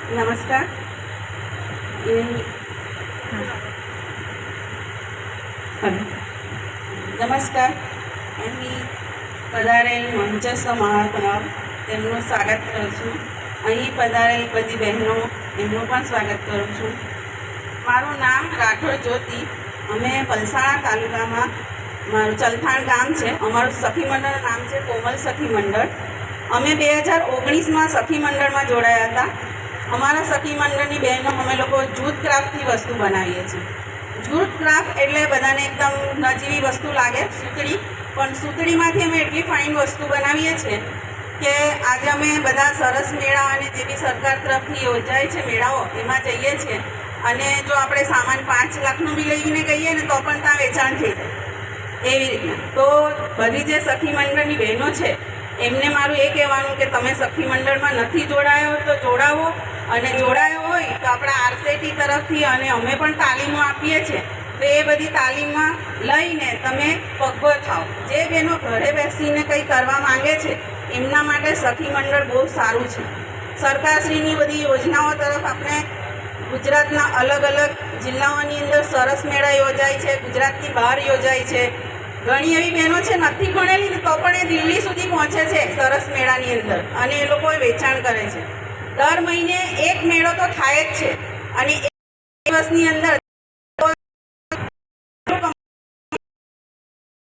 नमस्कार. નમસ્કાર. અહીં પધારેલ મંચસ્થ મહાત્માઓ તેમનું સ્વાગત કરું છું. અહીં પધારેલ બધી બહેનો એમનું પણ સ્વાગત કરું છું. મારું નામ રાઠોડ જ્યોતિ. અમે પલસાણા તાલુકામાં મારું ચલથાણ ગામ છે. અમારું સખી મંડળનું નામ છે કોમલ સખી મંડળ. અમે 2019માં સખી મંડળમાં જોડાયા હતા. અમારા સખી મંડળની બહેનો અમે લોકો જૂથ ક્રાફ્ટની વસ્તુ બનાવીએ છીએ. જૂથ ક્રાફ્ટ એટલે બધાને એકદમ નજીવી વસ્તુ લાગે, સૂતળી, પણ સૂતળીમાંથી અમે એટલી ફાઇન વસ્તુ બનાવીએ છીએ કે આજે અમે બધા સરસ મેળા અને જે બી સરકાર તરફથી યોજાય છે મેળાઓ એમાં જઈએ છીએ અને જો આપણે સામાન 5 લાખનું બી લઈને ગઈએ ને તો પણ ત્યાં વેચાણ થઈ જાય એવી રીતના. તો બધી જે સખી મંડળની બહેનો છે એમને મારું એ કહેવાનું કે તમે સખી મંડળમાં નથી જોડાયો તો જોડાવો, અને જોડાયો હોય તો આપણા આરસેટી તરફથી અને અમે પણ તાલીમો આપીએ છીએ તો એ બધી તાલીમમાં લઈને તમે પગભર થાઓ. જે બહેનો ઘરે બેસીને કંઈ કરવા માંગે છે એમના માટે સખી મંડળ બહુ સારું છે. સરકારશ્રીની બધી યોજનાઓ તરફ આપણે ગુજરાતના અલગ અલગ જિલ્લાઓની અંદર સરસ મેળા યોજાય છે, ગુજરાતની બહાર યોજાય છે. ઘણી એવી બહેનો છે નથી ભણેલી ને તો પણ એ દિલ્હી સુધી પહોંચે છે સરસ મેળાની અંદર અને એ લોકો વેચાણ કરે છે. દર મહિને એક મેળો તો થાય જ છે અને એક દિવસની અંદર